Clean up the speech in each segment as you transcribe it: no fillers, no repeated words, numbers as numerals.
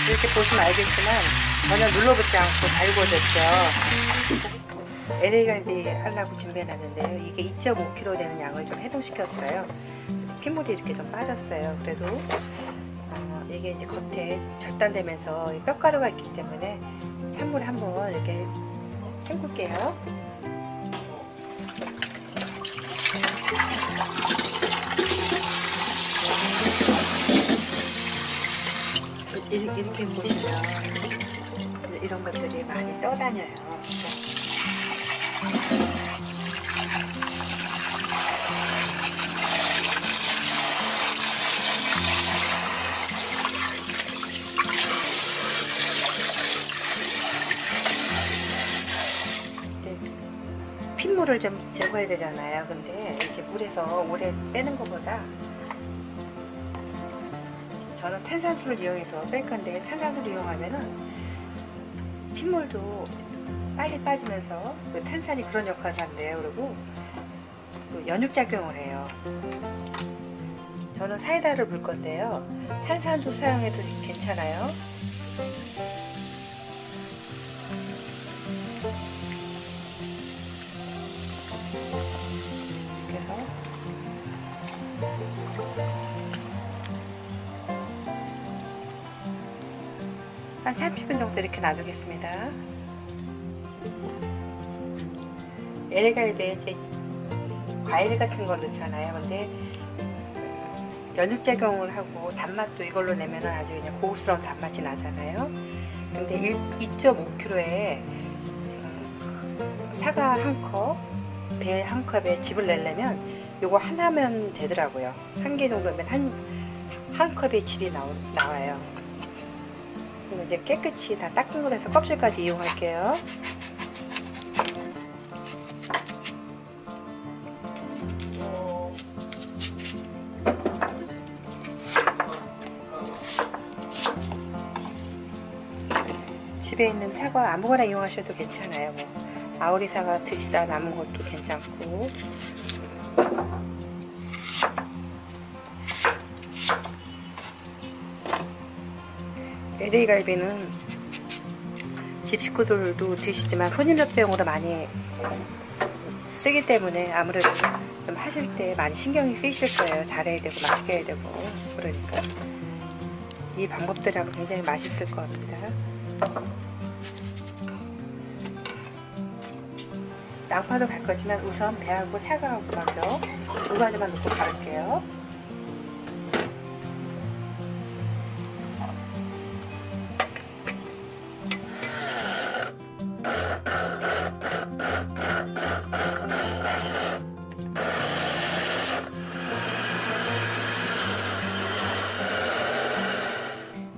이렇게 보시면 알겠지만 전혀 눌러붙지 않고 잘 구워졌죠. LA 갈비 하려고 준비해놨는데요. 이게 2.5kg 되는 양을 좀 해동시켰어요. 핏물이 이렇게 좀 빠졌어요. 그래도 이게 이제 겉에 절단되면서 뼈가루가 있기 때문에 찬물에 한번 이렇게 헹굴게요. 이렇게 보시면 이런 것들이 많이 떠다녀요. 핏물을 좀 제거해야 되잖아요. 근데 이렇게 물에서 오래 빼는 것보다 저는 탄산수를 이용해서 뺄 건데, 탄산수를 이용하면은 핏물도 빨리 빠지면서 그 탄산이 그런 역할을 한대요. 그리고 연육작용을 해요. 저는 사이다를 물 건데요. 탄산수 사용해도 괜찮아요. 그래서 한 30분 정도 이렇게 놔두겠습니다. LA갈비에 이제 과일 같은 걸 넣잖아요. 근데 연육작용을 하고 단맛도 이걸로 내면 아주 그냥 고급스러운 단맛이 나잖아요. 근데 2.5kg에 사과 한 컵, 배 한 컵에 즙을 내려면 요거 하나면 되더라고요. 한 개 정도면 한 컵의 즙이 나와요. 그럼 이제 깨끗이 다 닦은 걸 해서 껍질까지 이용할게요. 집에 있는 사과 아무거나 이용하셔도 괜찮아요. 뭐 아오리 사과 드시다 남은 것도 괜찮고. LA 갈비는 집 식구들도 드시지만 손님접대용으로 많이 쓰기 때문에 아무래도 좀 하실 때 많이 신경이 쓰이실 거예요. 잘해야 되고 맛있게 해야 되고. 그러니까 이 방법들하고 굉장히 맛있을 것 같습니다. 양파도 갈 거지만 우선 배하고 사과하고 먼저 두 가지만 넣고 갈게요.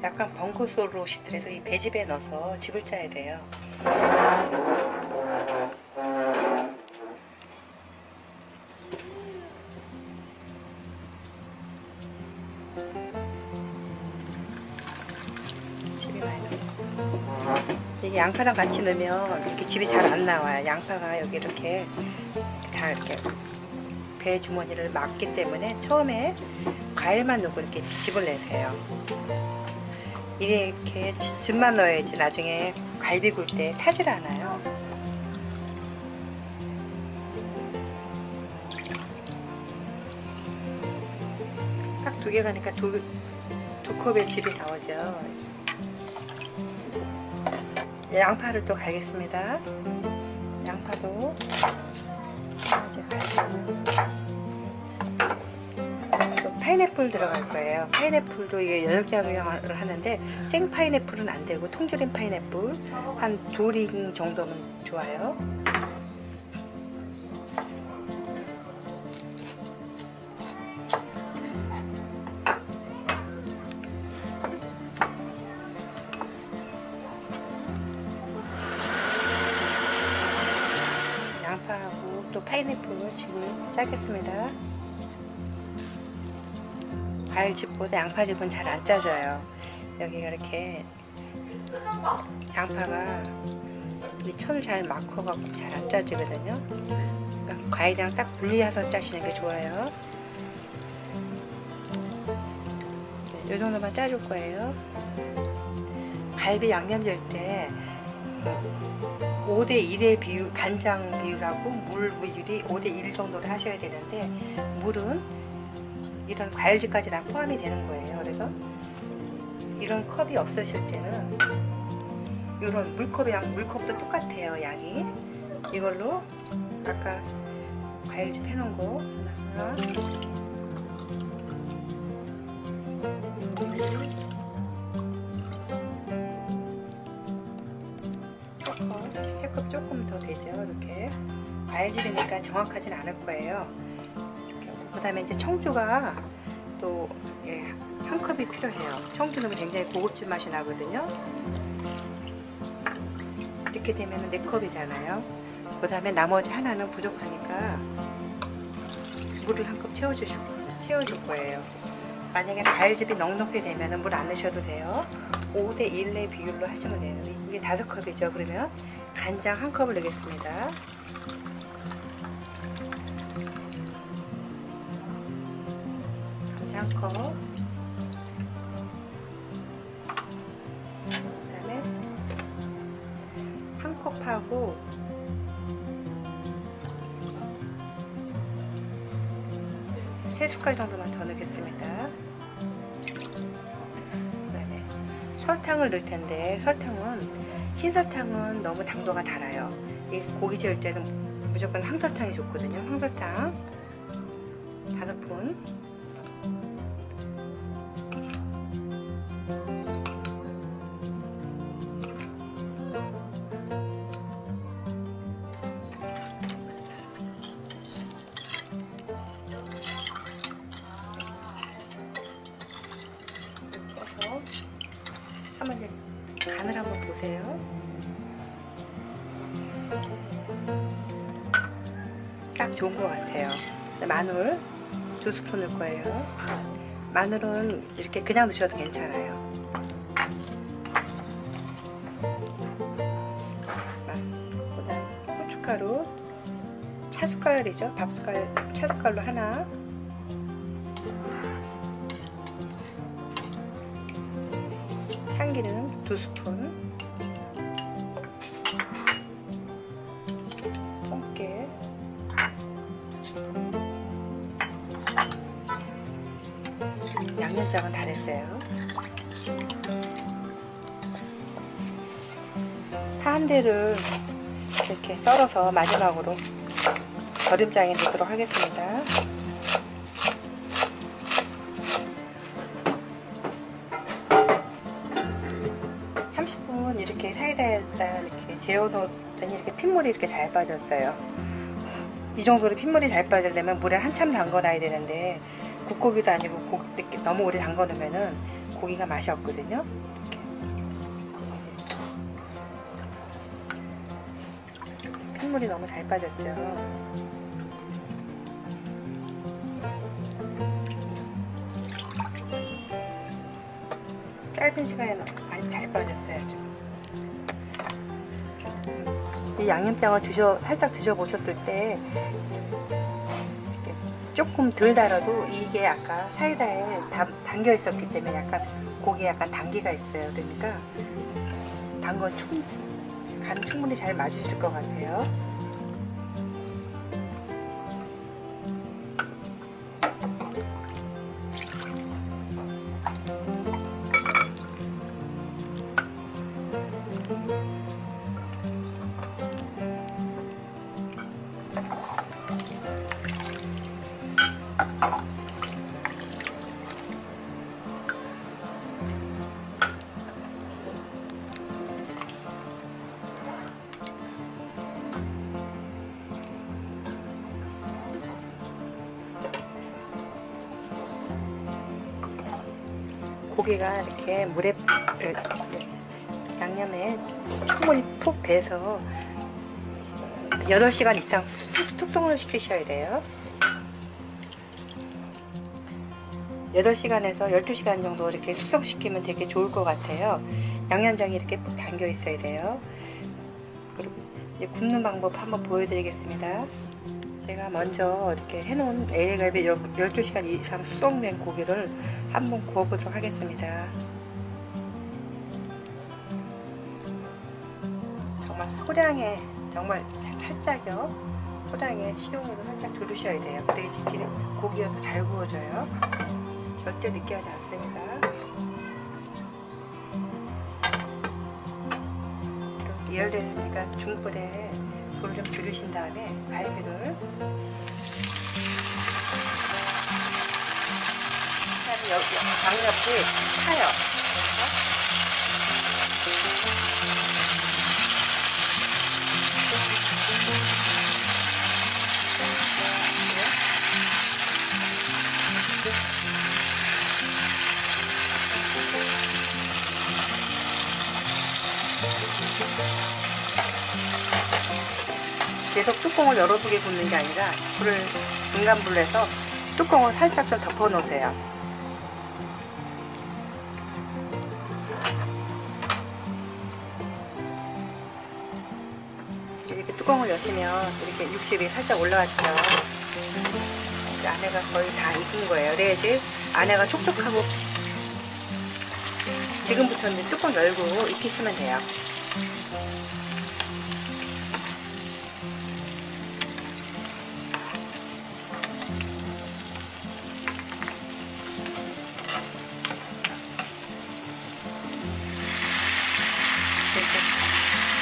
약간 번거스러워 오시더라도 이 배즙에 넣어서 즙을 짜야 돼요. 즙이 많이 넣어. 이게 양파랑 같이 넣으면 이렇게 즙이 잘 안 나와요. 양파가 여기 이렇게 다 이렇게 배 주머니를 막기 때문에 처음에 과일만 넣고 이렇게 즙을 내세요. 이렇게 즙만 넣어야지 나중에 갈비 구울 때 타질 않아요. 딱 두 개 가니까 두 컵의 즙이 나오죠. 양파를 또 갈겠습니다. 양파도 이제 갈고. 파인애플 들어갈 거예요. 파인애플도 이게 연육작용을 하는데 생 파인애플은 안 되고 통조림 파인애플 한 2링 정도면 좋아요. 양파하고 또 파인애플 즙을 짜겠습니다. 과일즙보다 양파즙은 잘 안 짜져요. 여기가 이렇게 양파가 이 천을 잘 막혀갖고 잘 안 짜지거든요. 그러니까 과일이랑 딱 분리해서 짜시는 게 좋아요. 이 정도만 짜줄 거예요. 갈비 양념 질 때 5대1의 비율, 간장 비율하고 물 비율이 5대1 정도를 하셔야 되는데, 물은 이런 과일즙까지 다 포함이 되는 거예요. 그래서 이런 컵이 없으실 때는 이런 물컵도 똑같아요. 양이 이걸로 아까 과일즙 해놓은 거 하나, 세컵 조금 더 되죠. 이렇게 과일즙이니까 정확하진 않을 거예요. 그 다음에 이제 청주가 또 한 컵이 필요해요. 청주 넣으면 굉장히 고급진 맛이 나거든요. 이렇게 되면 4컵이잖아요. 그 다음에 나머지 하나는 부족하니까 물을 한 컵 채워줄 거예요. 만약에 과일즙이 넉넉히 되면 물 안 넣으셔도 돼요. 5대1의 비율로 하시면 돼요. 이게 5컵이죠. 그러면 간장 1컵을 넣겠습니다. 간장 1컵. 그 다음에 1컵하고 세 숟갈 정도만 더 넣겠습니다. 그다음에 설탕을 넣을 텐데, 흰설탕은 너무 당도가 달아요. 이 고기 지을 때는 무조건 황설탕이 좋거든요. 황설탕 5스푼. 한번 간을 한번 보세요. 딱 좋은 것 같아요. 마늘 2스푼 넣을 거예요. 마늘은 이렇게 그냥 넣으셔도 괜찮아요. 그다음 고춧가루 차숟갈이죠. 차숟갈로 하나. 참기름 2스푼, 통깨 2스푼, 양념장은 다 됐어요. 파 한 대를 이렇게 썰어서 마지막으로 절임장에 넣도록 하겠습니다. 30분 이렇게 사이다에다 이렇게 재워놓더니 이렇게 핏물이 이렇게 잘 빠졌어요. 이 정도로 핏물이 잘 빠지려면 물에 한참 담궈놔야 되는데, 국고기도 아니고 이렇게 너무 오래 담궈놓으면은 고기가 맛이 없거든요. 이렇게 핏물이 너무 잘 빠졌죠. 짧은 시간에 많이 잘 빠졌어요. 이 양념장을 살짝 드셔보셨을 때 조금 덜 달아도 이게 아까 사이다에 담겨 있었기 때문에 약간 고기에 약간 단기가 있어요. 그러니까 단 건 간 충분히 잘 맞으실 것 같아요. 고기가 이렇게 물에 양념에 충분히 푹 배서 8시간 이상 숙성을 시키셔야 돼요. 8시간에서 12시간 정도 이렇게 숙성시키면 되게 좋을 것 같아요. 양념장이 이렇게 푹 담겨 있어야 돼요. 그리고 이제 굽는 방법 한번 보여드리겠습니다. 제가 먼저 이렇게 해놓은 LA갈비 12시간 이상 숙성된 고기를 한번 구워보도록 하겠습니다. 정말 소량의, 정말 살짝요, 소량의 식용유를 살짝 두르셔야 돼요. 그래야지 고기가 더 잘 구워져요. 절대 느끼하지 않습니다. 이열됐으니까 중불에 불을 좀 줄이신 다음에 갈비를 양옆이 타요. 계속 뚜껑을 열어두게 굽는 게 아니라 불을 중간 불로 해서 뚜껑을 살짝 좀 덮어 놓으세요. 이렇게 뚜껑을 여시면 이렇게 육즙이 살짝 올라왔죠. 안에가 거의 다 익은 거예요. 그래야지 안에가 촉촉하고. 지금부터 이제 뚜껑 열고 익히시면 돼요.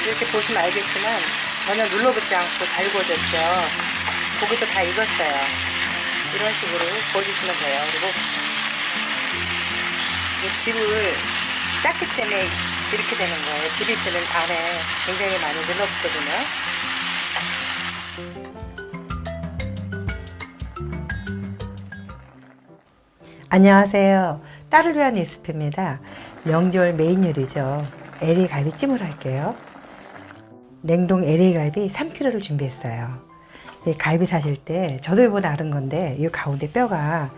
이렇게 보시면 알겠지만 전혀 눌러붙지 않고 잘 구워졌죠. 고기도 다 익었어요. 이런 식으로 구워주시면 돼요. 그리고 즙을 짰기 때문에 이렇게 되는 거예요. 즙이 있으면 안에 굉장히 많이 눌러붙거든요. 안녕하세요. 딸을 위한 레시피입니다. 명절 메인 요리죠. LA 갈비찜을 할게요. 냉동 LA 갈비 3kg를 준비했어요. 이 갈비 사실 때 저도 이번에 알은 건데 이 가운데 뼈가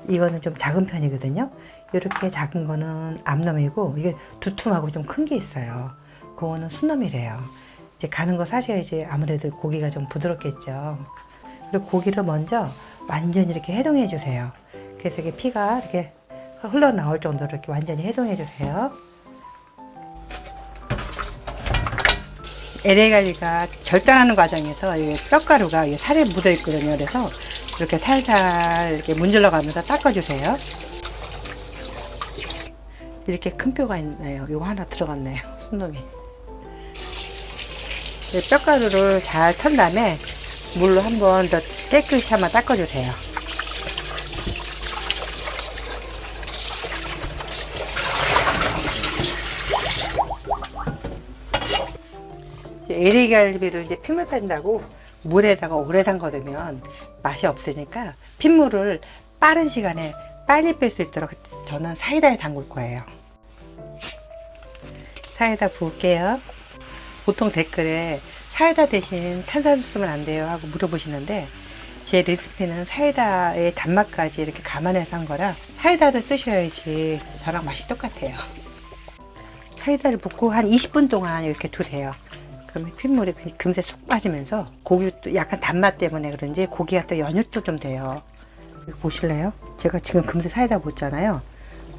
이거는 좀 작은 편이거든요. 이렇게 작은 거는 암놈이고 이게 두툼하고 좀 큰 게 있어요. 그거는 순놈이래요. 이제 가는 거 사셔야지 아무래도 고기가 좀 부드럽겠죠. 그리고 고기를 먼저 완전히 이렇게 해동해 주세요. 그래서 이게 피가 이렇게 흘러나올 정도로 이렇게 완전히 해동해 주세요. LA 갈비가 절단하는 과정에서 뼈가루가 살에 묻어 있거든요. 그래서 이렇게 살살 이렇게 문질러 가면서 닦아주세요. 이렇게 큰 뼈가 있네요. 이거 하나 들어갔네요. 순놈이. 뼈가루를 잘 턴 다음에 물로 한 번 더 깨끗이 한번 닦아주세요. LA 갈비를 이제 핏물 뺀다고 물에다가 오래 담가두면 맛이 없으니까 핏물을 빠른 시간에 빨리 뺄 수 있도록 저는 사이다에 담글 거예요. 사이다 부을게요. 보통 댓글에 사이다 대신 탄산수 쓰면 안 돼요 하고 물어보시는데 제 레시피는 사이다의 단맛까지 이렇게 감안해서 한 거라 사이다를 쓰셔야지 저랑 맛이 똑같아요. 사이다를 붓고 한 20분 동안 이렇게 두세요. 그러면 핏물이 금세 쏙 빠지면서 고기도 약간 단맛 때문에 그런지 고기가 또 연육도 좀 돼요. 이거 보실래요? 제가 지금 금세 사이다 붓잖아요.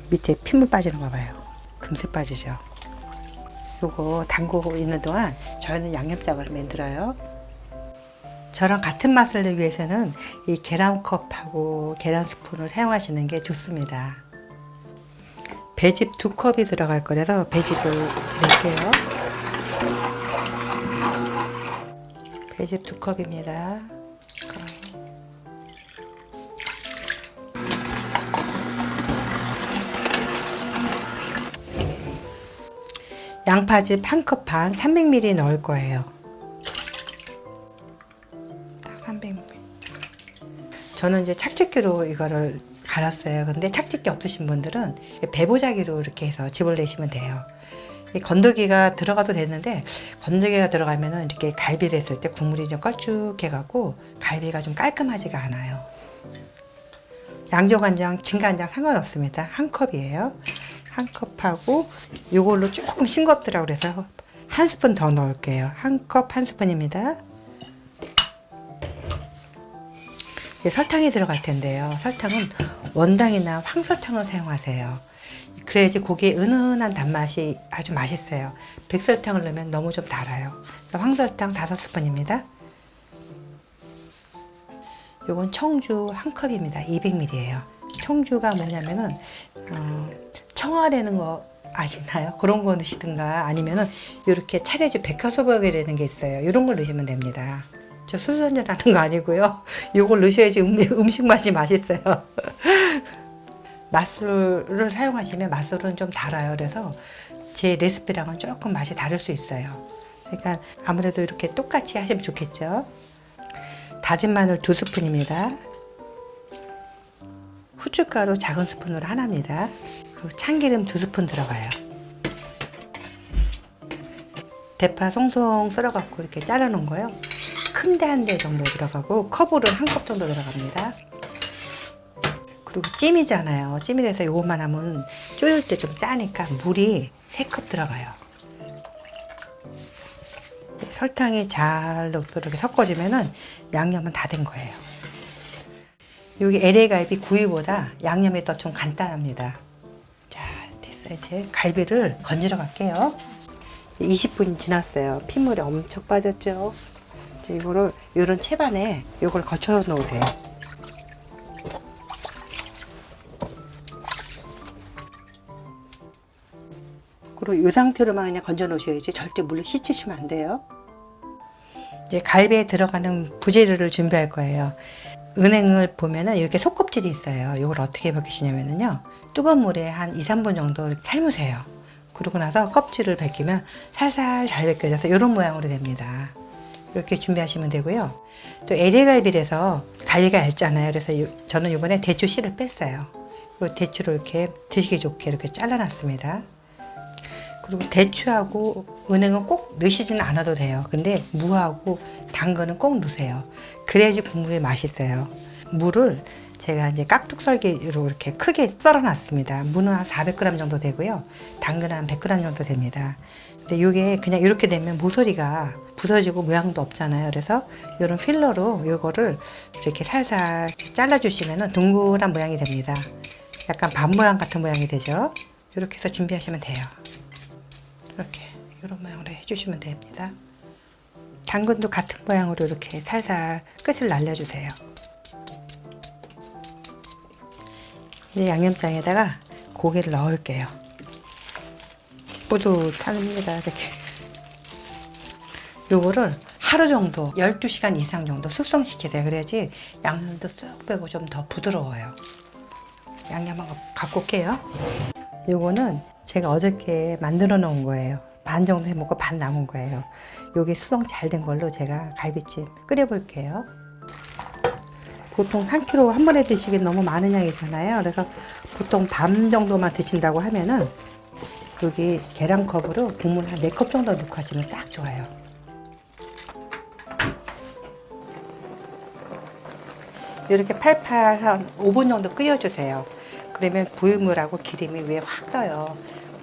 밑에 핏물 빠지는 거 봐요. 금세 빠지죠. 요거 담그고 있는 동안 저희는 양념장을 만들어요. 저랑 같은 맛을 내기 위해서는 이 계란컵하고 계란 스푼을 사용하시는 게 좋습니다. 배즙 2컵이 들어갈 거라서 배즙을 낼게요. 배즙 2컵입니다. 양파즙 1컵 반 300ml 넣을 거예요. 딱 300ml. 저는 이제 착즙기로 이거를 갈았어요. 근데 착즙기 없으신 분들은 배보자기로 이렇게 해서 즙을 내시면 돼요. 건더기가 들어가도 되는데 건더기가 들어가면은 이렇게 갈비를 했을 때 국물이 좀 걸쭉해 갖고 갈비가 좀 깔끔하지가 않아요. 양조간장, 진간장 상관없습니다. 1컵이에요. 1컵하고 이걸로 조금 싱겁더라고 그래서 1스푼 더 넣을게요. 1컵 1스푼입니다. 설탕이 들어갈 텐데요. 설탕은 원당이나 황설탕을 사용하세요. 그래야지 고기의 은은한 단맛이 아주 맛있어요. 백설탕을 넣으면 너무 좀 달아요. 황설탕 5스푼입니다. 요건 청주 1컵입니다. 200ml예요. 청주가 뭐냐면은 청아라는 거 아시나요? 그런 거 넣으시든가 아니면은 이렇게 차려진 백화소박이라는 게 있어요. 이런 걸 넣으시면 됩니다. 저 술선전하는 거 아니고요. 요걸 넣으셔야지 음식 맛이 맛있어요. 맛술을 사용하시면 맛술은 좀 달아요. 그래서 제 레시피랑은 조금 맛이 다를 수 있어요. 그러니까 아무래도 이렇게 똑같이 하시면 좋겠죠. 다진 마늘 2스푼입니다. 후춧가루 작은 스푼으로 하나입니다. 그리고 참기름 2스푼 들어가요. 대파 송송 썰어갖고 이렇게 잘라놓은 거요. 큰 데 한 대 정도 들어가고 컵으로 1컵 정도 들어갑니다. 그리고 찜이잖아요. 찜이라서 요것만 하면 졸일 때 좀 짜니까 물이 3컵 들어가요. 설탕이 잘 이렇게 섞어지면은 양념은 다 된 거예요. 여기 LA 갈비 구이보다 양념이 더 좀 간단합니다. 자, 됐어요. 이제 갈비를 건지러 갈게요. 20분이 지났어요. 핏물이 엄청 빠졌죠. 이제 이거를 이런 채반에 이걸 거쳐 놓으세요. 그리고 이 상태로만 그냥 건져 놓으셔야지 절대 물로 씻으시면 안 돼요. 이제 갈비에 들어가는 부재료를 준비할 거예요. 은행을 보면은 이렇게 속껍질이 있어요. 이걸 어떻게 벗기시냐면요. 뜨거운 물에 한 2, 3분 정도 삶으세요. 그러고 나서 껍질을 벗기면 살살 잘 벗겨져서 이런 모양으로 됩니다. 이렇게 준비하시면 되고요. 또 LA 갈비라서 갈비가 얇잖아요. 그래서 저는 이번에 대추 씨를 뺐어요. 그리고 대추를 이렇게 드시기 좋게 이렇게 잘라놨습니다. 그리고 대추하고 은행은 꼭 넣으시지는 않아도 돼요. 근데 무하고 당근은 꼭 넣으세요. 그래야지 국물이 맛있어요. 무를 제가 이제 깍둑썰기로 이렇게 크게 썰어놨습니다. 무는 한 400g 정도 되고요. 당근은 한 100g 정도 됩니다. 근데 이게 그냥 이렇게 되면 모서리가 부서지고 모양도 없잖아요. 그래서 이런 필러로 이거를 이렇게 살살 잘라주시면 동그란 모양이 됩니다. 약간 반 모양 같은 모양이 되죠. 이렇게 해서 준비하시면 돼요. 이렇게 이런 모양으로 해주시면 됩니다. 당근도 같은 모양으로 이렇게 살살 끝을 날려주세요. 이제 양념장에다가 고기를 넣을게요. 뿌듯합니다. 이렇게 요거를 하루 정도 12시간 이상 정도 숙성시키세요. 그래야지 양념도 쏙 빼고 좀 더 부드러워요. 양념 한번 갖고 올게요. 요거는 제가 어저께 만들어 놓은 거예요. 반 정도 해먹고 반 남은 거예요. 요게 수성 잘 된 걸로 제가 갈비찜 끓여 볼게요. 보통 3kg 한 번에 드시기 너무 많은 양이잖아요. 그래서 보통 반 정도만 드신다고 하면은 여기 계량컵으로 국물 한 4컵 정도 넣고 하시면 딱 좋아요. 이렇게 팔팔 한 5분 정도 끓여주세요. 그러면 부유물하고 기름이 위에 확 떠요.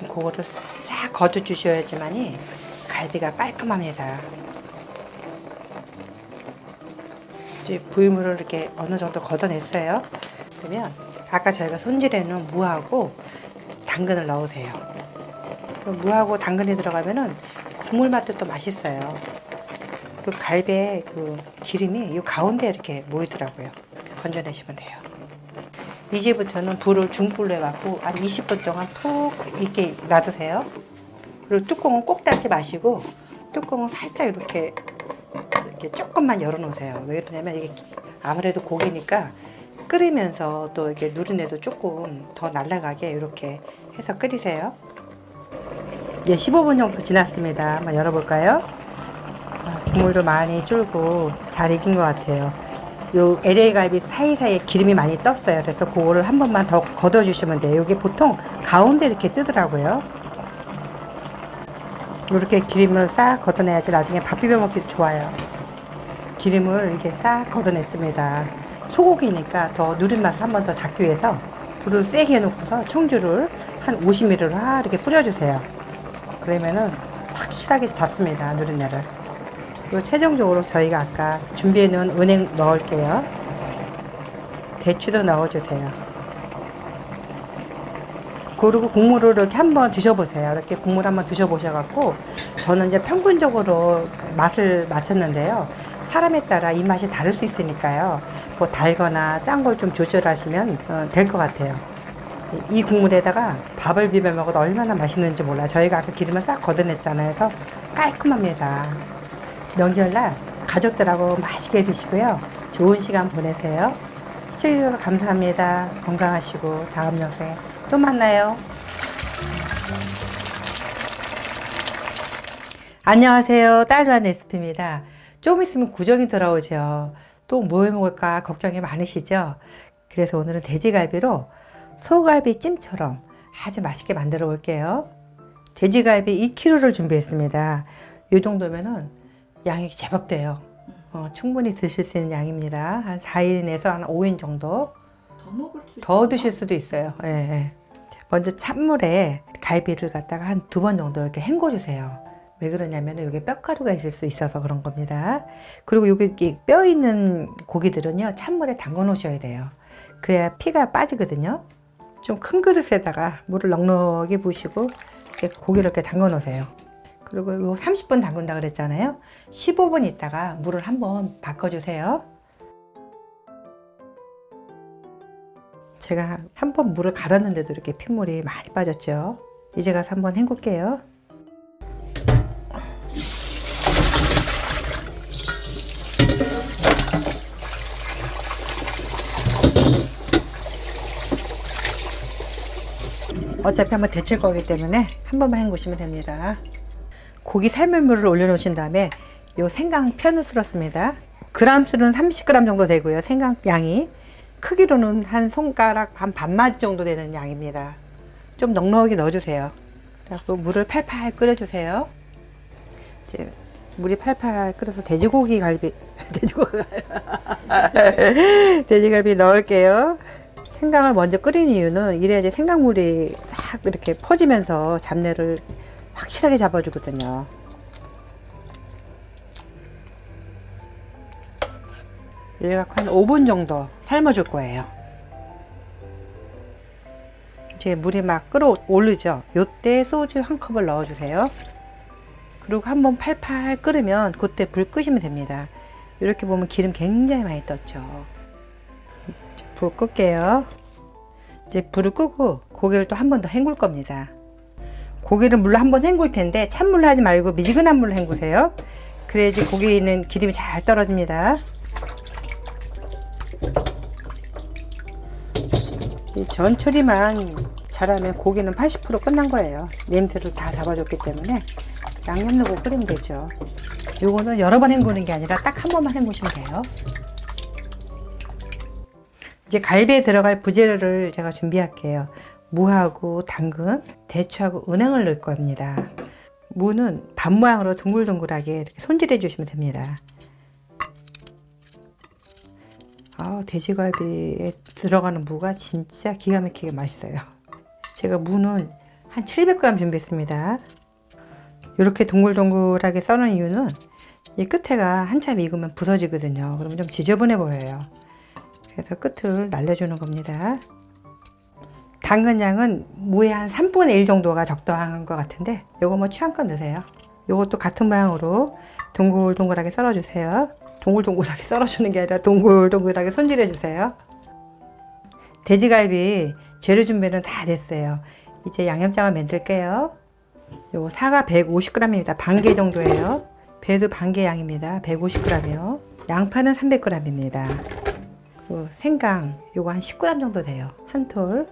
그거를 싹 걷어 주셔야지만이 갈비가 깔끔합니다. 이제 부유물을 이렇게 어느 정도 걷어냈어요. 그러면 아까 저희가 손질해 놓은 무하고 당근을 넣으세요. 무하고 당근이 들어가면은 국물 맛도 또 맛있어요. 그리고 갈비의 그 기름이 이 가운데 이렇게 모이더라고요. 건져내시면 돼요. 이제부터는 불을 중불로 해갖고 한 20분 동안 푹 익게 놔두세요. 그리고 뚜껑은 꼭 닫지 마시고 뚜껑은 살짝 이렇게 조금만 열어놓으세요. 왜 그러냐면 이게 아무래도 고기니까 끓이면서 또 이렇게 누린내도 조금 더 날아가게 이렇게 해서 끓이세요. 이제 15분 정도 지났습니다. 한번 열어볼까요? 국물도 많이 줄고 잘 익은 것 같아요. 요 LA 갈비 사이사이에 기름이 많이 떴어요. 그래서 그거를 한 번만 더 걷어 주시면 돼요. 이게 보통 가운데 이렇게 뜨더라고요. 이렇게 기름을 싹 걷어내야지 나중에 밥 비벼 먹기도 좋아요. 기름을 이제 싹 걷어냈습니다. 소고기니까 더 누린 맛을 한 번 더 잡기 위해서 불을 세게 해놓고서 청주를 한 50ml로 이렇게 뿌려주세요. 그러면은 확실하게 잡습니다. 누린내를. 그리고 최종적으로 저희가 아까 준비해 놓은 은행 넣을게요. 대추도 넣어주세요. 그리고 국물을 이렇게 한번 드셔보세요. 이렇게 국물 한번 드셔보셔갖고 저는 이제 평균적으로 맛을 맞췄는데요. 사람에 따라 입맛이 다를 수 있으니까요. 뭐 달거나 짠 걸 좀 조절하시면 될 것 같아요. 이 국물에다가 밥을 비벼 먹어도 얼마나 맛있는지 몰라요. 저희가 아까 기름을 싹 걷어냈잖아요. 그래서 깔끔합니다. 명절날 가족들하고 맛있게 드시고요. 좋은 시간 보내세요. 시청해주셔서 감사합니다. 건강하시고 다음 영상에 또 만나요. 안녕하세요. 딸루한 레시피입니다. 조금 있으면 구정이 돌아오죠. 또 뭐 해 먹을까 걱정이 많으시죠? 그래서 오늘은 돼지갈비로 소갈비 찜처럼 아주 맛있게 만들어 볼게요. 돼지갈비 2kg를 준비했습니다. 이 정도면은 양이 제법 돼요. 충분히 드실 수 있는 양입니다. 한 4인에서 한 5인 정도. 더 드실 수도 있어요. 예, 예. 먼저 찬물에 갈비를 갖다가 한 2번 정도 이렇게 헹궈 주세요. 왜 그러냐면 여기 뼈가루가 있을 수 있어서 그런 겁니다. 그리고 여기 뼈 있는 고기들은요, 찬물에 담궈 놓으셔야 돼요. 그래야 피가 빠지거든요. 좀 큰 그릇에다가 물을 넉넉히 부으시고 이렇게 고기를 이렇게 담궈 놓으세요. 그리고 이거 30분 담근다 그랬잖아요. 15분 있다가 물을 한번 바꿔주세요. 제가 한번 물을 갈았는데도 이렇게 핏물이 많이 빠졌죠. 이제 가서 한번 헹굴게요. 어차피 한번 데칠 거기 때문에 한 번만 헹구시면 됩니다. 고기 삶은 물을 올려놓으신 다음에 요 생강 편을 쓸었습니다. 그람수는 30g 정도 되고요. 생강 양이 크기로는 한 손가락 반마디 정도 되는 양입니다. 좀 넉넉히 넣어주세요. 그리고 물을 팔팔 끓여주세요. 이제 물이 팔팔 끓여서 돼지고기 돼지갈비 넣을게요. 생강을 먼저 끓인 이유는 이래야지 생강물이 싹 이렇게 퍼지면서 잡내를 확실하게 잡아주거든요. 이래갖고 한 5분 정도 삶아줄 거예요. 이제 물이 막 끓어오르죠. 요때 소주 1컵을 넣어주세요. 그리고 한번 팔팔 끓으면 그때 불 끄시면 됩니다. 이렇게 보면 기름 굉장히 많이 떴죠. 불 끌게요. 이제 불을 끄고 고기를 또 한 번 더 헹굴 겁니다. 고기를 물로 한번 헹굴 텐데 찬물로 하지 말고 미지근한 물로 헹구세요. 그래야지 고기에 있는 기름이 잘 떨어집니다. 이 전 처리만 잘하면 고기는 80% 끝난 거예요. 냄새를 다 잡아줬기 때문에 양념 넣고 끓이면 되죠. 요거는 여러 번 헹구는 게 아니라 딱 한 번만 헹구시면 돼요. 이제 갈비에 들어갈 부재료를 제가 준비할게요. 무하고 당근, 대추하고 은행을 넣을 겁니다. 무는 반 모양으로 둥글둥글하게 이렇게 손질해 주시면 됩니다. 돼지갈비에 들어가는 무가 진짜 기가 막히게 맛있어요. 제가 무는 한 700g 준비했습니다. 이렇게 동글동글하게 썰은 이유는 이 끝에가 한참 익으면 부서지거든요. 그러면 좀 지저분해 보여요. 그래서 끝을 날려주는 겁니다. 당근 양은 무의 한 3분의 1 정도가 적당한 것 같은데 요거 뭐 취향껏 넣으세요. 요것도 같은 모양으로 동글동글하게 썰어주세요. 동글동글하게 썰어주는 게 아니라 동글동글하게 손질해 주세요. 돼지갈비 재료 준비는 다 됐어요. 이제 양념장을 만들게요. 요거 사과 150g입니다. 반개 정도예요. 배도 반개 양입니다. 150g이요. 양파는 300g입니다. 생강 요거 한 10g 정도 돼요. 한 톨.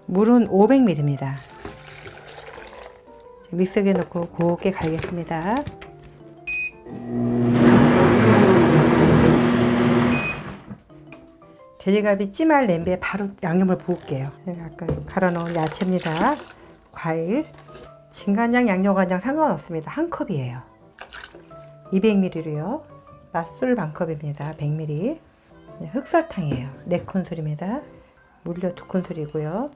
물은 500ml입니다. 믹서기에 넣고 곱게 갈겠습니다. 돼지갈비 찜할 냄비에 바로 양념을 부을게요. 아까 갈아놓은 야채입니다. 과일, 진간장, 양념간장 상관없습니다. 한 컵이에요. 200ml로요. 맛술 반컵입니다. 100ml. 흑설탕이에요. 4큰술입니다. 물엿 2큰술이고요.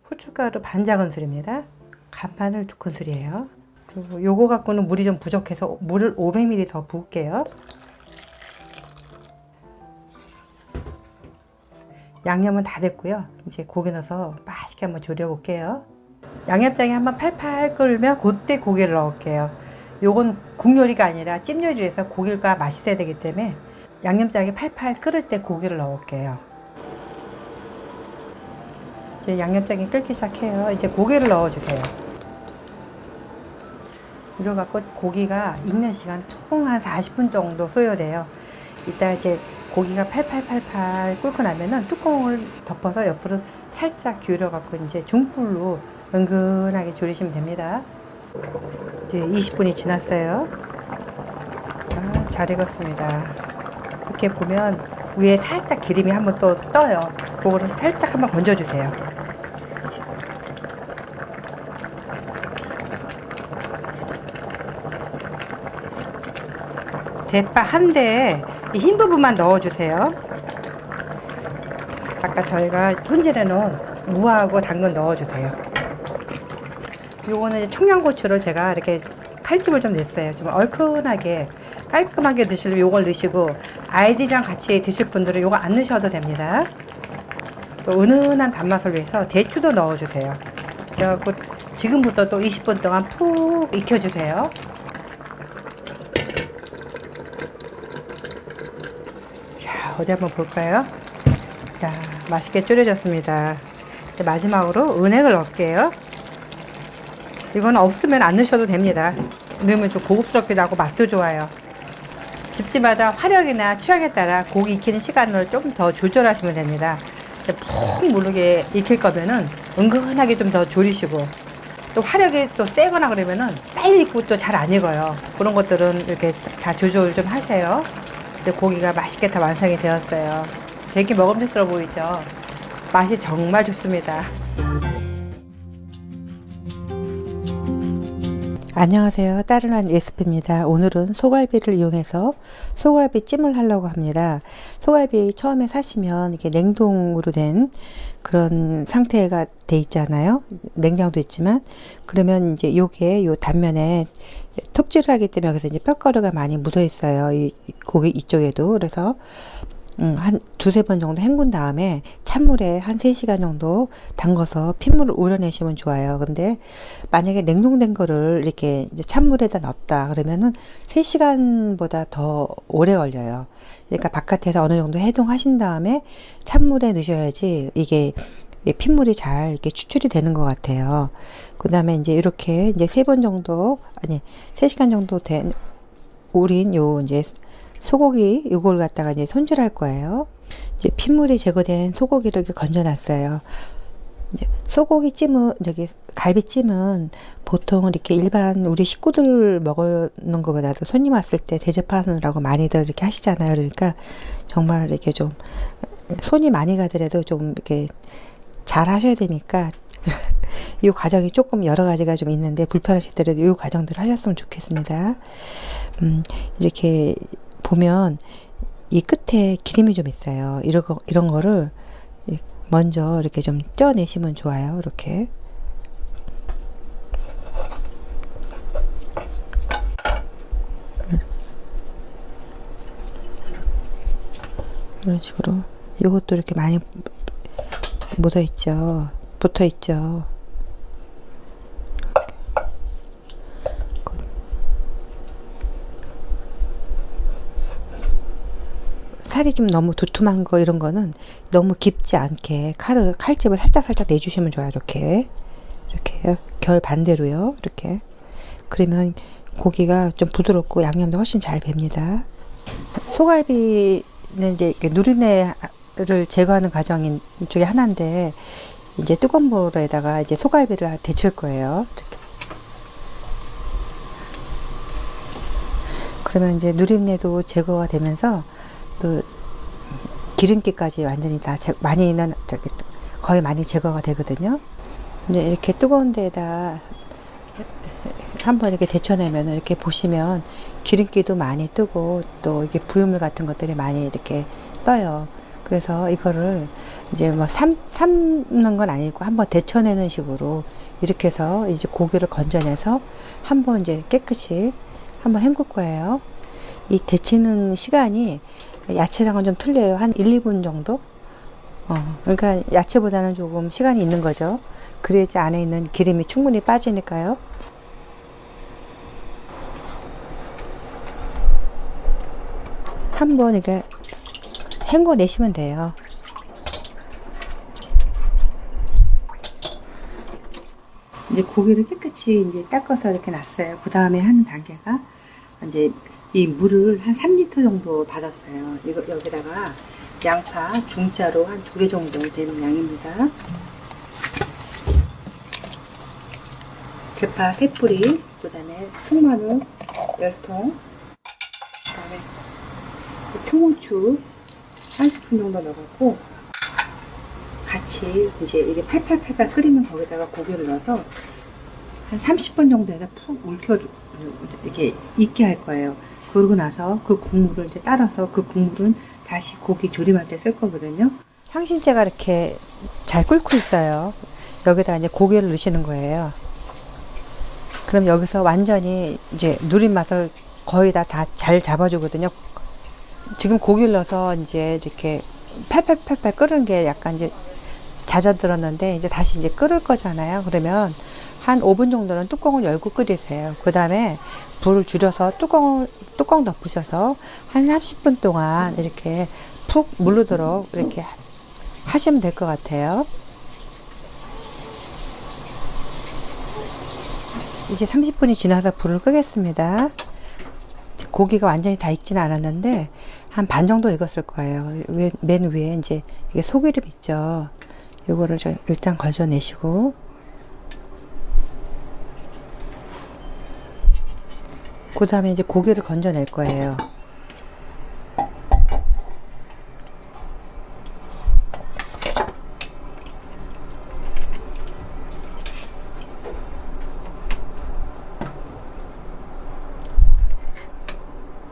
후춧가루 반작은술입니다. 간마늘 2큰술이에요. 그리고 요거 갖고는 물이 좀 부족해서 물을 500ml 더 부을게요. 양념은 다 됐고요. 이제 고기 넣어서 맛있게 한번 졸여 볼게요. 양념장이 한번 팔팔 끓으면 그때 고기를 넣을게요. 요건 국요리가 아니라 찜요리라서 고기가 맛있어야 되기 때문에 양념장이 팔팔 끓을 때 고기를 넣을게요. 이제 양념장이 끓기 시작해요. 이제 고기를 넣어주세요. 이래 갖고 고기가 익는 시간 총 한 40분 정도 소요돼요. 이따 이제 고기가 팔팔 끓고 나면은 뚜껑을 덮어서 옆으로 살짝 기울여 갖고 이제 중불로 은근하게 졸이시면 됩니다. 이제 20분이 지났어요. 아, 잘 익었습니다. 이렇게 보면 위에 살짝 기름이 한번 또 떠요. 그거를 살짝 한번 건져주세요. 대파 한 대에 이 흰 부분만 넣어주세요. 아까 저희가 손질해 놓은 무하고 당근 넣어주세요. 요거는 청양고추를 제가 이렇게 칼집을 좀 냈어요. 좀 얼큰하게 깔끔하게 드시려면 요걸 넣으시고, 아이들이랑 같이 드실 분들은 요거 안 넣으셔도 됩니다. 또 은은한 단맛을 위해서 대추도 넣어주세요. 그래갖고 지금부터 또 20분 동안 푹 익혀주세요. 자, 어디 한번 볼까요? 자, 맛있게 졸여졌습니다. 마지막으로 은행을 넣을게요. 이거는 없으면 안 넣으셔도 됩니다. 넣으면 좀 고급스럽기도 하고 맛도 좋아요. 집집마다 화력이나 취향에 따라 고기 익히는 시간을 좀 더 조절하시면 됩니다. 푹 무르게 익힐 거면은 은근하게 좀 더 졸이시고, 또 화력이 또 세거나 그러면은 빨리 익고 또 잘 안 익어요. 그런 것들은 이렇게 다 조절 좀 하세요. 근데 고기가 맛있게 다 완성이 되었어요. 되게 먹음직스러워 보이죠? 맛이 정말 좋습니다. 안녕하세요. 따른한 레시피입니다. 오늘은 소갈비를 이용해서 소갈비 찜을 하려고 합니다. 소갈비 처음에 사시면 이렇게 냉동으로 된 그런 상태가 돼 있잖아요. 냉장도 있지만, 그러면 이제 요게 요 단면에 톱질을 하기 때문에 여기서 이제 뼈가루가 많이 묻어 있어요. 이 고기 이쪽에도. 그래서 한 두세 번 정도 헹군 다음에 찬물에 한 3시간 정도 담궈서 핏물을 우려내시면 좋아요. 근데 만약에 냉동된 거를 이렇게 이제 찬물에다 넣었다 그러면은 3시간보다 더 오래 걸려요. 그러니까 바깥에서 어느 정도 해동하신 다음에 찬물에 넣으셔야지 이게 핏물이 잘 이렇게 추출이 되는 것 같아요. 그 다음에 이제 이렇게 이제 3번 정도, 아니 3시간 정도 된 우린 요 이제 소고기 이걸 갖다가 이제 손질할 거예요. 이제 핏물이 제거된 소고기를 이렇게 건져 놨어요. 이제 소고기 찜은, 저기 갈비찜은 보통 이렇게 일반 우리 식구들 먹는 것보다도 손님 왔을 때 대접하느라고 많이들 이렇게 하시잖아요. 그러니까 정말 이렇게 좀 손이 많이 가더라도 좀 이렇게 잘 하셔야 되니까 이 과정이 조금 여러 가지가 좀 있는데 불편하시더라도 이 과정들을 하셨으면 좋겠습니다. 이렇게 보면 이 끝에 기름이 좀 있어요. 이런 거를 먼저 이렇게 좀 쪄내시면 좋아요. 이렇게. 이런 식으로. 이것도 이렇게 많이 묻어 있죠. 붙어 있죠. 살이 좀 너무 두툼한 거 이런 거는 너무 깊지 않게 칼집을 살짝 내주시면 좋아요. 이렇게 결 반대로요. 이렇게. 그러면 고기가 좀 부드럽고 양념도 훨씬 잘 뱄니다. 소갈비는 이제 누린내를 제거하는 과정인 중에 하나인데, 이제 뜨거운 물에다가 이제 소갈비를 데칠 거예요. 이렇게. 그러면 이제 누린내도 제거가 되면서 또 기름기까지 완전히 다 많이는 거의 많이 제거가 되거든요. 이제 이렇게 뜨거운 데에다 한번 이렇게 데쳐내면 이렇게 보시면 기름기도 많이 뜨고 또 이게 부유물 같은 것들이 많이 이렇게 떠요. 그래서 이거를 이제 뭐 삶는 건 아니고 한번 데쳐내는 식으로 이렇게 해서 이제 고기를 건져내서 한번 이제 깨끗이 한번 헹굴 거예요. 이 데치는 시간이 야채랑은 좀 틀려요. 한 1, 2분 정도? 그러니까 야채보다는 조금 시간이 있는 거죠. 그래야지 안에 있는 기름이 충분히 빠지니까요. 한번 이렇게 헹궈 내시면 돼요. 이제 고기를 깨끗이 이제 닦아서 이렇게 놨어요. 그 다음에 하는 단계가 이제 이 물을 한 3리터 정도 받았어요. 이거 여기다가 양파 중짜로 한 2개 정도 되는 양입니다. 대파 3뿌리, 그 다음에 통마늘 10통, 그 다음에 통후추 1스푼 정도 넣어갖고 같이 이제 이게 팔팔팔팔 끓이면 거기다가 고기를 넣어서 한 30분 정도 해서 푹 이렇게 익게 할 거예요. 그러고 나서 그 국물을 이제 따라서 그 국물은 다시 고기 조림할 때 쓸 거거든요. 향신채가 이렇게 잘 끓고 있어요. 여기다 이제 고기를 넣으시는 거예요. 그럼 여기서 완전히 이제 누린 맛을 거의 다 잘 잡아주거든요. 지금 고기를 넣어서 이제 이렇게 팔팔팔팔 끓은 게 약간 이제 잦아들었는데 이제 다시 이제 끓을 거잖아요. 그러면 한 5분 정도는 뚜껑을 열고 끓이세요. 그 다음에 불을 줄여서 뚜껑 덮으셔서 한 30분 동안 이렇게 푹 무르도록 이렇게 하시면 될 것 같아요. 이제 30분이 지나서 불을 끄겠습니다. 고기가 완전히 다 익지는 않았는데 한 반 정도 익었을 거예요. 맨 위에 이제 이게 소기름 있죠. 요거를 일단 건져내시고, 그 다음에 이제 고기를 건져낼 거예요.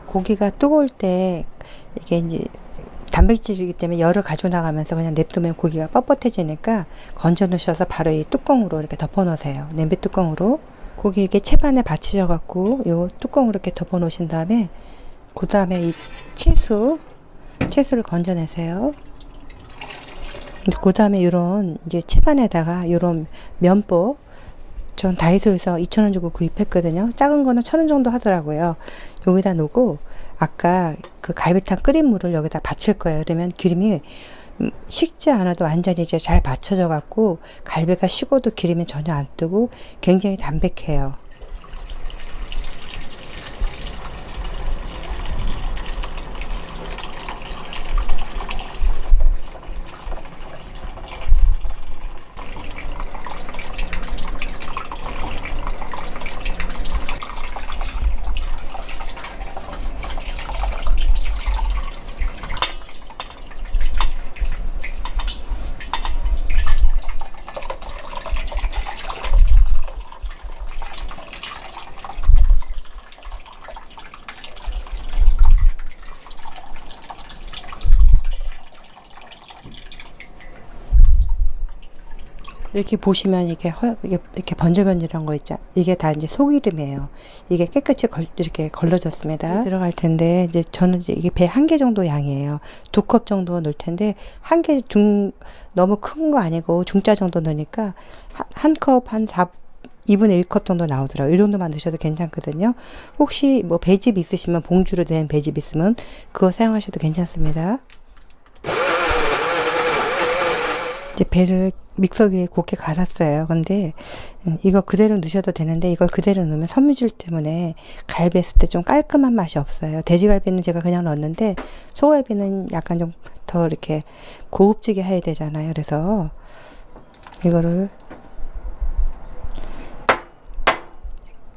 고기가 뜨거울 때 이게 이제 단백질이기 때문에 열을 가져 나가면서 그냥 냅두면 고기가 뻣뻣해지니까 건져 넣으셔서 바로 이 뚜껑으로 이렇게 덮어 놓으세요. 냄비 뚜껑으로. 고기 이렇게 채반에 받치셔 갖고 요 뚜껑으로 이렇게 덮어 놓으신 다음에 그 다음에 이 채수를 건져내세요. 그 다음에 요런 이제 채반에다가 요런 면보, 전 다이소에서 2,000원 주고 구입했거든요. 작은 거는 1,000원 정도 하더라고요. 여기다 놓고 아까 그 갈비탕 끓인 물을 여기다 받칠 거예요. 그러면 기름이 식지 않아도 완전히 이제 잘 받쳐져 갖고 갈비가 식어도 기름이 전혀 안 뜨고 굉장히 담백해요. 이렇게 보시면 이게 이렇게 번질번질한 거 있죠. 이게 다 이제 소기름이에요. 이게 깨끗이 이렇게 걸러졌습니다. 들어갈 텐데 이제 저는 이제 이게 배 1개 정도 양이에요. 2컵 정도 넣을 텐데 1개 너무 큰 거 아니고 중짜 정도 넣으니까 한 컵 한 2분의 1컵 정도 나오더라고요. 이 정도만 넣으셔도 괜찮거든요. 혹시 뭐 배즙 있으시면 봉주로 된 배즙 있으면 그거 사용하셔도 괜찮습니다. 이제 배를 믹서기에 곱게 갈았어요. 근데 이거 그대로 넣으셔도 되는데 이걸 그대로 넣으면 섬유질 때문에 갈비 했을 때 좀 깔끔한 맛이 없어요. 돼지갈비는 제가 그냥 넣었는데 소갈비는 약간 좀 더 이렇게 고급지게 해야 되잖아요. 그래서 이거를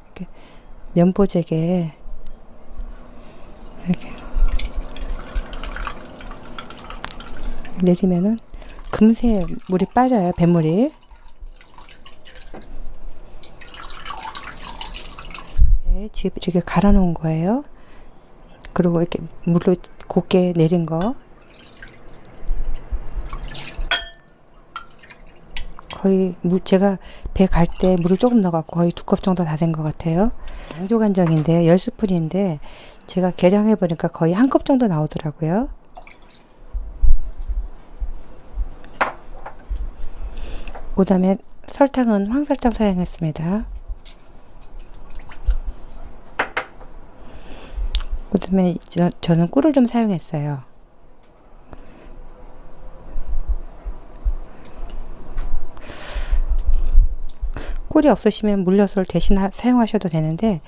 이렇게 면보재게 이렇게 내리면은 금세 물이 빠져요. 뱃물이. 네, 지금 이렇게 갈아 놓은 거예요. 그리고 이렇게 물로 곱게 내린 거 거의 제가 배 갈 때 물을 조금 넣어갖고 거의 2컵 정도 다 된 것 같아요. 양조간장인데 10스푼인데 제가 계량해 보니까 거의 1컵 정도 나오더라고요. 그 다음에 설탕은 황설탕 사용했습니다. 그 다음에 저는 꿀을 좀 사용했어요. 꿀이 없으시면 물엿을 대신 사용하셔도 되는데,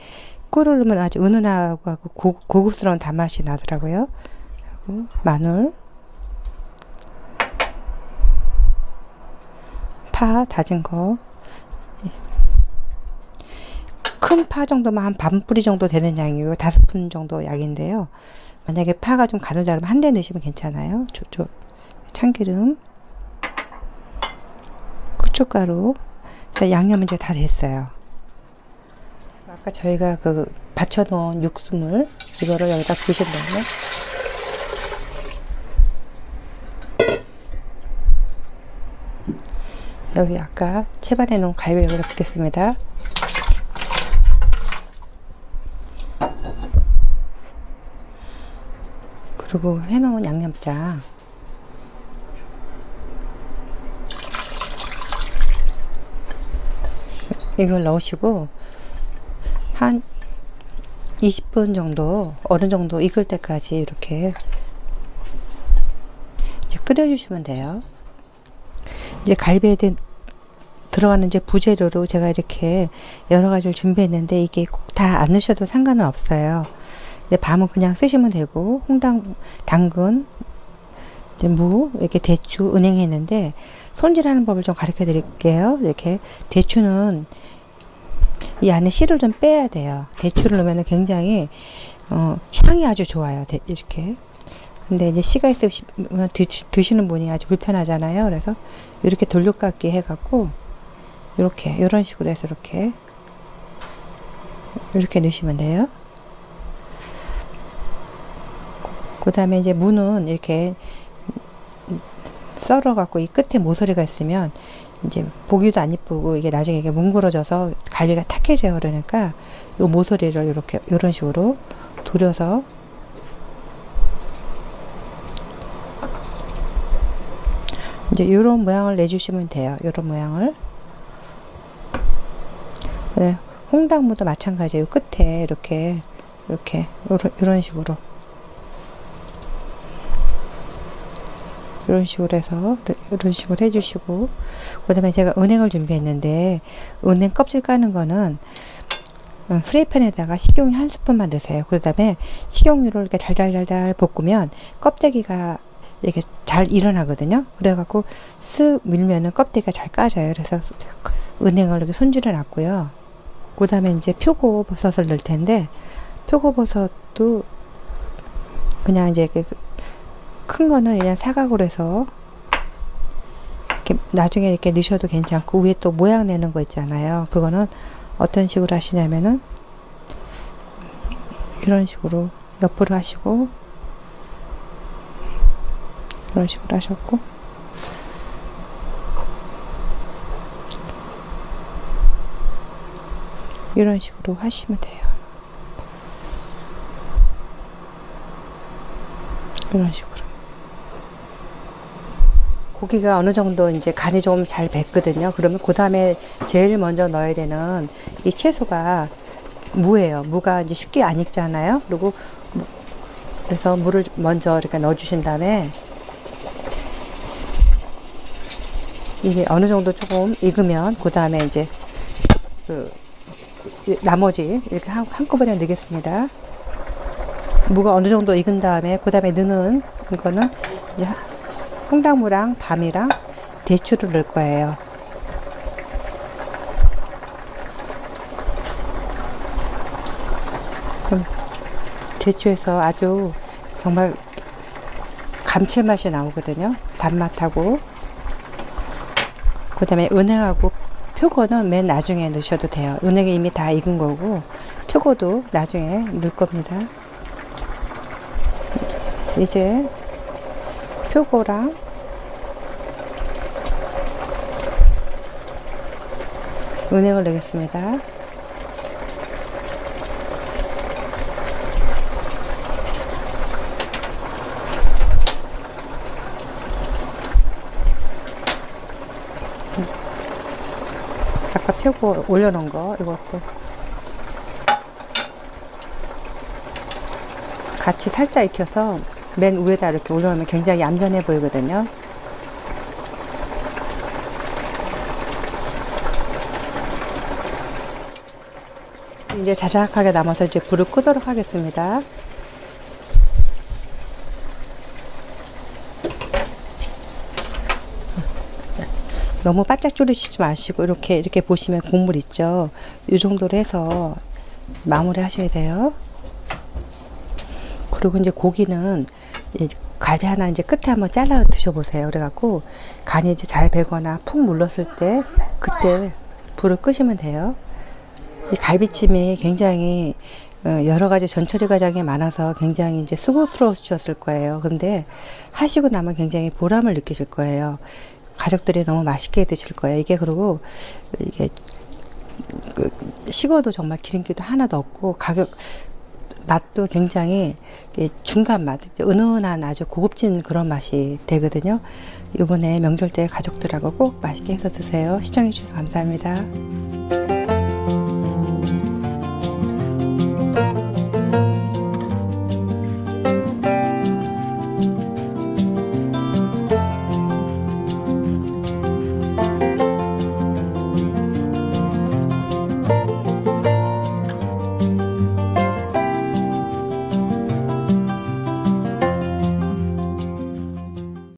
꿀을 넣으면 아주 은은하고 고급스러운 단맛이 나더라고요. 그리고 마늘, 파 다진 거, 큰 파 정도면 한 반 뿌리 정도 되는 양이고 5스푼 정도 양인데요. 만약에 파가 좀 가느다르면 한 대 넣으시면 괜찮아요. 참기름, 후춧가루. 양념은 이제 다 됐어요. 아까 저희가 그 받쳐놓은 육수물, 이거를 여기다 부으신 다음에 여기 아까 채반에 놓은 갈비 여기다 붓겠습니다. 그리고 해놓은 양념장, 이걸 넣으시고 한 20분 정도, 어느 정도 익을 때까지 이렇게 이제 끓여주시면 돼요. 이제 갈비에 들어가는 이제 부재료로 제가 이렇게 여러 가지를 준비했는데, 이게 꼭 다 안 넣으셔도 상관은 없어요. 근데 밤은 그냥 쓰시면 되고, 홍당, 당근, 이제 무, 이렇게 대추, 은행 했는데, 손질하는 법을 좀 가르쳐 드릴게요. 이렇게 대추는 이 안에 씨를 좀 빼야 돼요. 대추를 넣으면 굉장히 향이 아주 좋아요. 이렇게. 근데 이제 씨가 있으면 드시는 분이 아주 불편하잖아요. 그래서 이렇게 돌려깎기 해갖고 이렇게 이런 식으로 해서 이렇게 넣으시면 돼요. 그 다음에 이제 무는 이렇게 썰어갖고 이 끝에 모서리가 있으면 이제 보기도 안 이쁘고, 이게 나중에 이게 뭉그러져서 갈비가 탁해져요. 그러니까 이 모서리를 이렇게 이런 식으로 돌려서 이제 이런 모양을 내주시면 돼요. 이런 모양을. 네, 홍당무도 마찬가지예요. 끝에 이렇게 이런 식으로 이런 식으로 해서 이런 식으로 해주시고, 그 다음에 제가 은행을 준비했는데, 은행 껍질 까는 거는 프라이팬에다가 식용유 1스푼만 넣으세요. 그 다음에 식용유를 이렇게 달달달달 볶으면 껍데기가 이렇게 잘 일어나거든요. 그래갖고 쓱 밀면은 껍데기가 잘 까져요. 그래서 은행을 이렇게 손질해 놨고요. 그 다음에 이제 표고버섯을 넣을 텐데, 표고버섯도 그냥 이제 큰 거는 그냥 사각으로 해서 이렇게 나중에 이렇게 넣으셔도 괜찮고, 위에 또 모양 내는 거 있잖아요. 그거는 어떤 식으로 하시냐면은 이런 식으로 옆으로 하시고, 이런 식으로 하셨고, 이런 식으로 하시면 돼요. 이런 식으로. 고기가 어느 정도 이제 간이 좀 잘 뱄거든요. 그러면 그 다음에 제일 먼저 넣어야 되는 이 채소가 무예요. 무가 이제 쉽게 안 익잖아요. 그리고 그래서 무를 먼저 이렇게 넣어 주신 다음에, 이게 어느 정도 조금 익으면 그 다음에 이제 나머지 이렇게 한꺼번에 넣겠습니다. 무가 어느 정도 익은 다음에 그 다음에 넣는 이거는 이제 홍당무랑 밤이랑 대추를 넣을 거예요. 그럼 대추에서 아주 정말 감칠맛이 나오거든요. 단맛하고. 그 다음에 은행하고 표고는 맨 나중에 넣으셔도 돼요. 은행이 이미 다 익은 거고, 표고도 나중에 넣을 겁니다. 이제 표고랑 은행을 넣겠습니다. 펴고 올려놓은 거 이것도 같이 살짝 익혀서 맨 위에다 이렇게 올려놓으면 굉장히 얌전해 보이거든요. 이제 자작하게 남아서 이제 불을 끄도록 하겠습니다. 너무 바짝 졸이시지 마시고 이렇게 보시면 국물 있죠. 이 정도로 해서 마무리 하셔야 돼요. 그리고 이제 고기는 갈비 하나 이제 끝에 한번 잘라 드셔보세요. 그래갖고 간이 이제 잘 배거나 푹 물렀을 때 그때 불을 끄시면 돼요. 이 갈비찜이 굉장히 여러 가지 전처리 과정이 많아서 굉장히 이제 수고스러우셨을 거예요. 근데 하시고 나면 굉장히 보람을 느끼실 거예요. 가족들이 너무 맛있게 드실 거예요. 이게 그리고 이게 식어도 정말 기름기도 하나도 없고 맛도 굉장히 중간 맛, 은은한 아주 고급진 그런 맛이 되거든요. 이번에 명절 때 가족들하고 꼭 맛있게 해서 드세요. 시청해 주셔서 감사합니다.